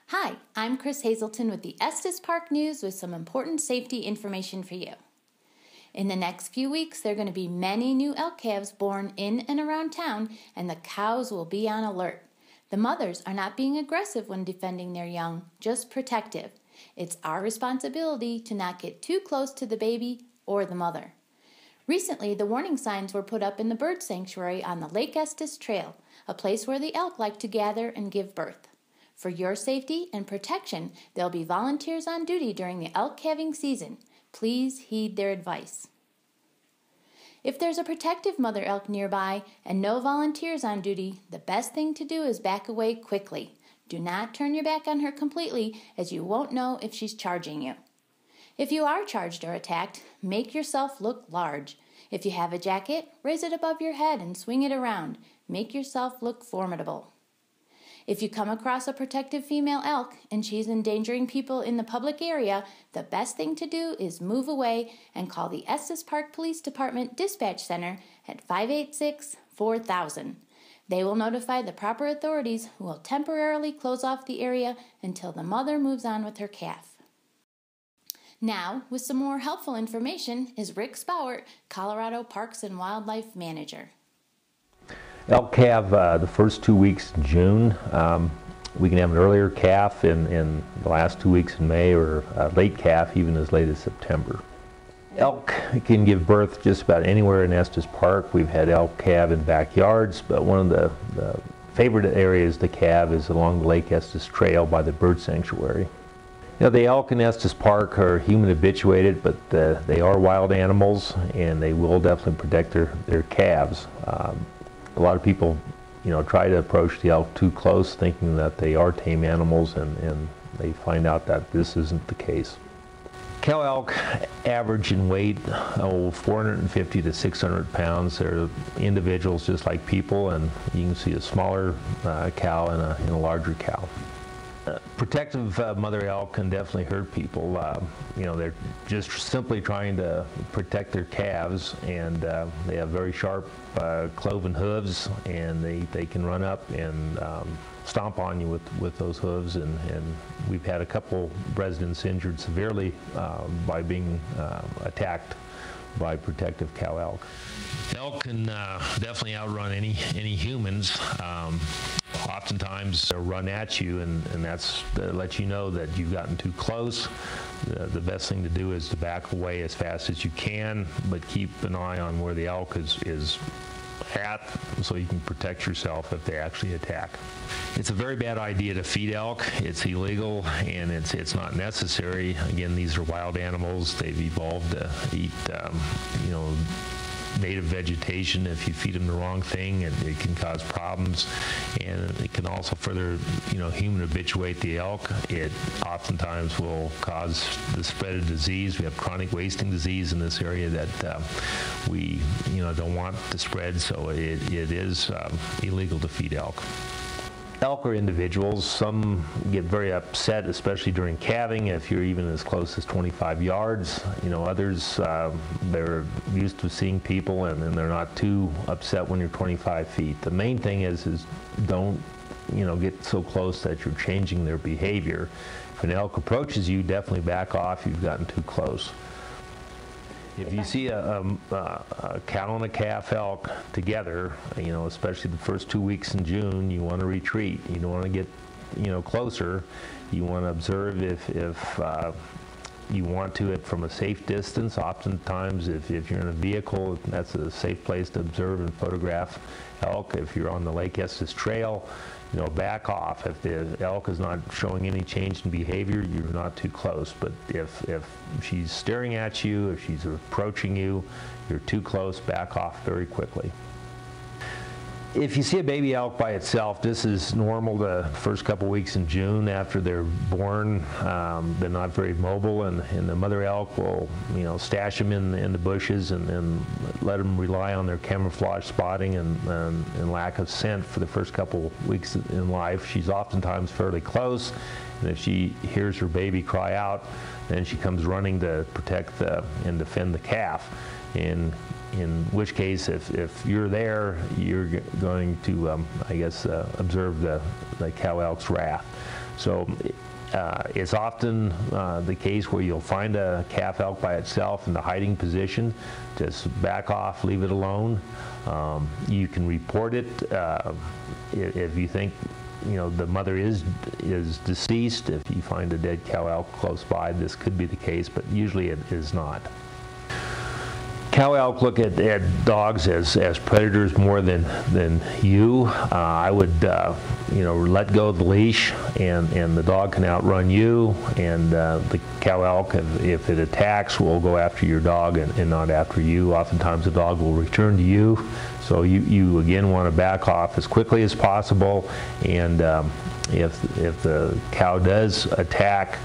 Hi, I'm Chris Hazelton with the Estes Park News with some important safety information for you. In the next few weeks, there are going to be many new elk calves born in and around town, and the cows will be on alert. The mothers are not being aggressive when defending their young, just protective. It's our responsibility to not get too close to the baby or the mother. Recently, the warning signs were put up in the bird sanctuary on the Lake Estes Trail, a place where the elk like to gather and give birth. For your safety and protection, there'll be volunteers on duty during the elk calving season. Please heed their advice. If there's a protective mother elk nearby and no volunteers on duty, the best thing to do is back away quickly. Do not turn your back on her completely, as you won't know if she's charging you. If you are charged or attacked, make yourself look large. If you have a jacket, raise it above your head and swing it around. Make yourself look formidable. If you come across a protective female elk and she's endangering people in the public area, the best thing to do is move away and call the Estes Park Police Department Dispatch Center at 586-4000. They will notify the proper authorities, who will temporarily close off the area until the mother moves on with her calf. Now, with some more helpful information, is Rick Spowert, Colorado Parks and Wildlife Manager. Elk calve the first 2 weeks in June. We can have an earlier calf in the last 2 weeks in May, or a late calf even as late as September. Elk can give birth just about anywhere in Estes Park. We've had elk calve in backyards, but one of the favorite areas to calve is along the Lake Estes Trail by the bird sanctuary. You know, the elk in Estes Park are human habituated, but they are wild animals, and they will definitely protect their calves. A lot of people, try to approach the elk too close, thinking that they are tame animals, and they find out that this isn't the case. Cow elk average in weight 450 to 600 pounds. They're individuals just like people, and you can see a smaller cow and a larger cow. Protective mother elk can definitely hurt people. They're just simply trying to protect their calves, and they have very sharp cloven hooves, and they can run up and stomp on you with those hooves, and we've had a couple residents injured severely by being attacked by protective cow elk. Elk can definitely outrun any humans. Oftentimes they'll run at you, and that's to let you know that you've gotten too close. The best thing to do is to back away as fast as you can, but keep an eye on where the elk is at, so you can protect yourself if they actually attack. It's a very bad idea to feed elk. It's illegal, and it's not necessary. Again, these are wild animals. They've evolved to eat native vegetation. If you feed them the wrong thing, and it can cause problems, and it can also further human habituate the elk. It oftentimes will cause the spread of disease. We have chronic wasting disease in this area that we don't want to spread, so it is illegal to feed elk. Elk are individuals. Some get very upset, especially during calving, if you're even as close as 25 yards. Others, they're used to seeing people, and they're not too upset when you're 25 feet. The main thing is don't get so close that you're changing their behavior. If an elk approaches you, definitely back off. You've gotten too close. If you see a cow and a calf elk together, especially the first 2 weeks in June, you want to retreat. You don't want to get, closer. You want to observe if you want to it from a safe distance. Oftentimes, if you're in a vehicle, that's a safe place to observe and photograph elk. If you're on the Lake Estes Trail, back off. If the elk is not showing any change in behavior, you're not too close. But if she's staring at you, if she's approaching you, you're too close, back off very quickly. If you see a baby elk by itself, this is normal the first couple weeks in June after they're born. They're not very mobile, and the mother elk will, stash them in the bushes and let them rely on their camouflage spotting and lack of scent for the first couple weeks in life. She's oftentimes fairly close, and if she hears her baby cry out, then she comes running to protect and defend the calf. In which case, if you're there, you're going to, observe the cow elk's wrath. So it's often the case where you'll find a calf elk by itself in the hiding position. Just back off, leave it alone. You can report it if you think the mother is deceased. If you find a dead cow elk close by, this could be the case, but usually it is not. Cow elk look at dogs as predators more than you. I would let go of the leash, and the dog can outrun you, and the cow elk, if it attacks, will go after your dog and not after you. Oftentimes the dog will return to you, so you again want to back off as quickly as possible, and if the cow does attack,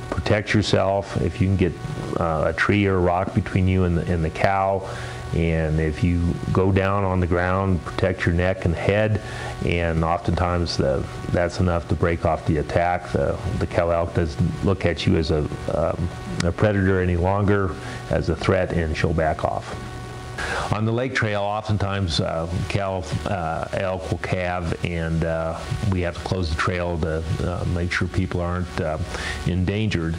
protect yourself. If you can get a tree or a rock between you and the cow, and if you go down on the ground, protect your neck and head, and oftentimes that's enough to break off the attack. The cow elk doesn't look at you as a predator any longer, as a threat, and she'll back off. On the lake trail, oftentimes cow elk will calve, and we have to close the trail to make sure people aren't endangered.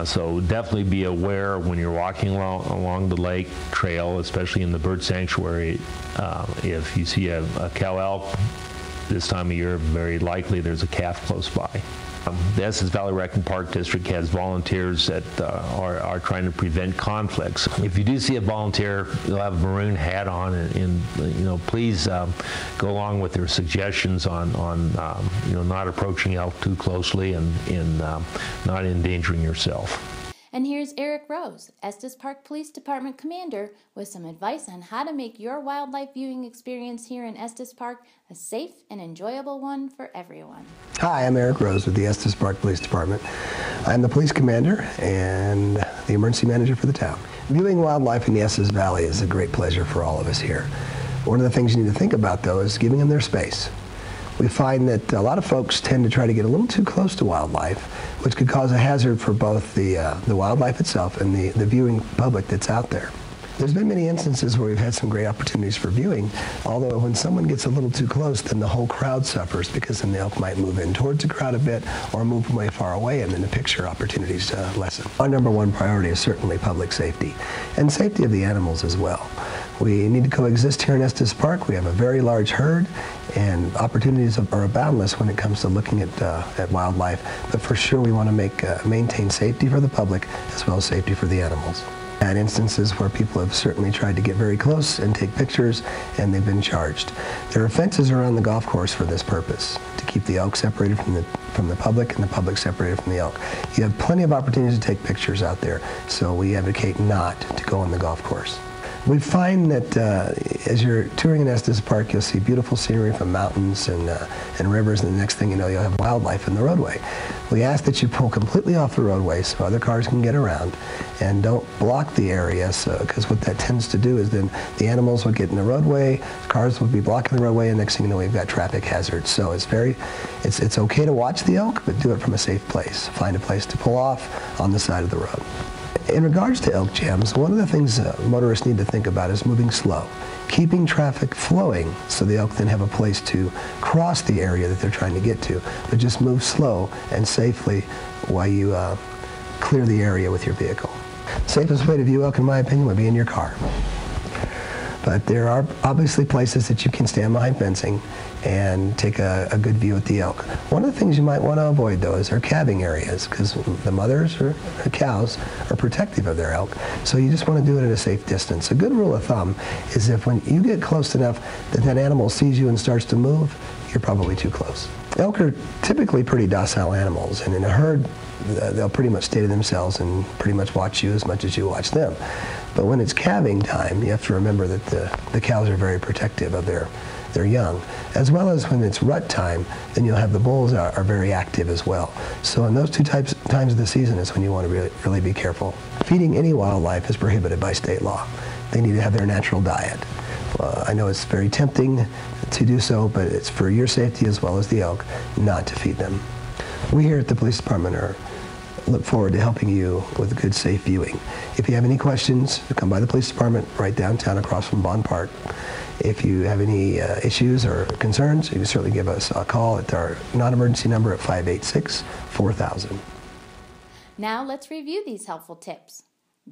So definitely be aware when you're walking along the lake trail, especially in the bird sanctuary. If you see a cow elk this time of year, very likely there's a calf close by. The Estes Valley Rec and Park District has volunteers that are trying to prevent conflicts. If you do see a volunteer, they'll have a maroon hat on, and please go along with their suggestions on not approaching elk too closely and not endangering yourself. And here's Eric Rose, Estes Park Police Department Commander, with some advice on how to make your wildlife viewing experience here in Estes Park a safe and enjoyable one for everyone. Hi, I'm Eric Rose with the Estes Park Police Department. I'm the police commander and the emergency manager for the town. Viewing wildlife in the Estes Valley is a great pleasure for all of us here. One of the things you need to think about, though, is giving them their space. We find that a lot of folks tend to try to get a little too close to wildlife, which could cause a hazard for both the wildlife itself and the viewing public that's out there. There's been many instances where we've had some great opportunities for viewing, although when someone gets a little too close, then the whole crowd suffers, because then the elk might move in towards the crowd a bit or move way far away, and then the picture opportunities lessen. Our number one priority is certainly public safety, and safety of the animals as well. We need to coexist here in Estes Park. We have a very large herd, and opportunities are boundless when it comes to looking at wildlife, but for sure we want to maintain safety for the public as well as safety for the animals. Had instances where people have certainly tried to get very close and take pictures, and they've been charged. There are fences around the golf course for this purpose, to keep the elk separated from the public and the public separated from the elk. You have plenty of opportunities to take pictures out there, so we advocate not to go on the golf course. We find that as you're touring in Estes Park, you'll see beautiful scenery from mountains and rivers, and the next thing you know, you'll have wildlife in the roadway. We ask that you pull completely off the roadway so other cars can get around, and don't block the area, because what that tends to do is then the animals will get in the roadway, cars will be blocking the roadway, and next thing you know, we've got traffic hazards. So it's okay to watch the elk, but do it from a safe place. Find a place to pull off on the side of the road. In regards to elk jams, one of the things motorists need to think about is moving slow, keeping traffic flowing so the elk then have a place to cross the area that they're trying to get to, but just move slow and safely while you clear the area with your vehicle. Safest way to view elk, in my opinion, would be in your car. But there are obviously places that you can stand behind fencing and take a good view at the elk. One of the things you might want to avoid, though, is our calving areas, because the mothers or the cows are protective of their elk, so you just want to do it at a safe distance. A good rule of thumb is if when you get close enough that animal sees you and starts to move, you're probably too close. Elk are typically pretty docile animals, and in a herd, they'll pretty much stay to themselves and pretty much watch you as much as you watch them. But when it's calving time, you have to remember that the cows are very protective of their young, as well as when it's rut time, then you'll have the bulls are very active as well. So in those two times of the season is when you want to really be careful. Feeding any wildlife is prohibited by state law. They need to have their natural diet. I know it's very tempting to do so, but it's for your safety as well as the elk not to feed them. We here at the police department are look forward to helping you with good, safe viewing. If you have any questions, come by the police department right downtown across from Bond Park. If you have any issues or concerns, you can certainly give us a call at our non-emergency number at 586-4000. Now let's review these helpful tips.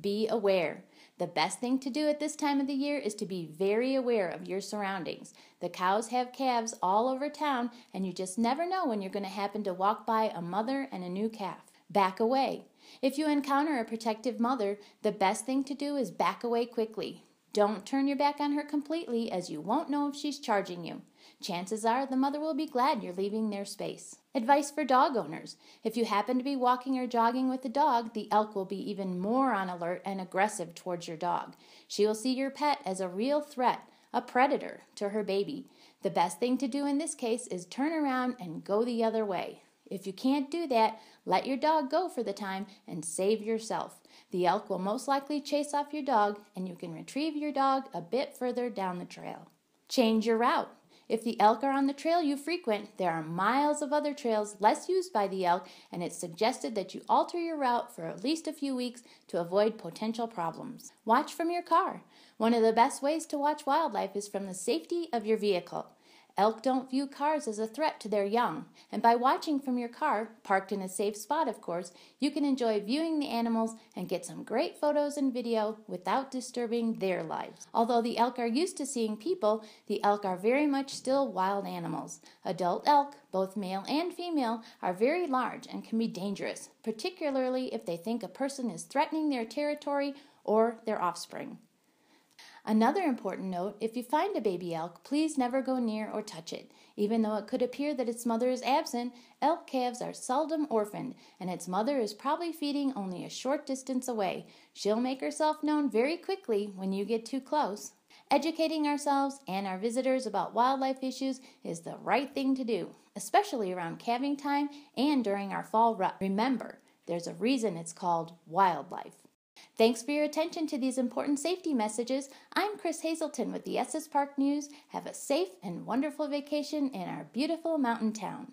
Be aware. The best thing to do at this time of the year is to be very aware of your surroundings. The cows have calves all over town, and you just never know when you're going to happen to walk by a mother and a new calf. Back away. If you encounter a protective mother, the best thing to do is back away quickly. Don't turn your back on her completely, as you won't know if she's charging you. Chances are the mother will be glad you're leaving their space. Advice for dog owners. If you happen to be walking or jogging with the dog, the elk will be even more on alert and aggressive towards your dog. She will see your pet as a real threat, a predator to her baby. The best thing to do in this case is turn around and go the other way. If you can't do that, let your dog go for the time and save yourself. The elk will most likely chase off your dog, and you can retrieve your dog a bit further down the trail. Change your route. If the elk are on the trail you frequent, there are miles of other trails less used by the elk, and it's suggested that you alter your route for at least a few weeks to avoid potential problems. Watch from your car. One of the best ways to watch wildlife is from the safety of your vehicle. Elk don't view cars as a threat to their young, and by watching from your car, parked in a safe spot of course, you can enjoy viewing the animals and get some great photos and video without disturbing their lives. Although the elk are used to seeing people, the elk are very much still wild animals. Adult elk, both male and female, are very large and can be dangerous, particularly if they think a person is threatening their territory or their offspring. Another important note, if you find a baby elk, please never go near or touch it. Even though it could appear that its mother is absent, elk calves are seldom orphaned, and its mother is probably feeding only a short distance away. She'll make herself known very quickly when you get too close. Educating ourselves and our visitors about wildlife issues is the right thing to do, especially around calving time and during our fall rut. Remember, there's a reason it's called wildlife. Thanks for your attention to these important safety messages. I'm Chris Hazelton with the Estes Park News. Have a safe and wonderful vacation in our beautiful mountain town.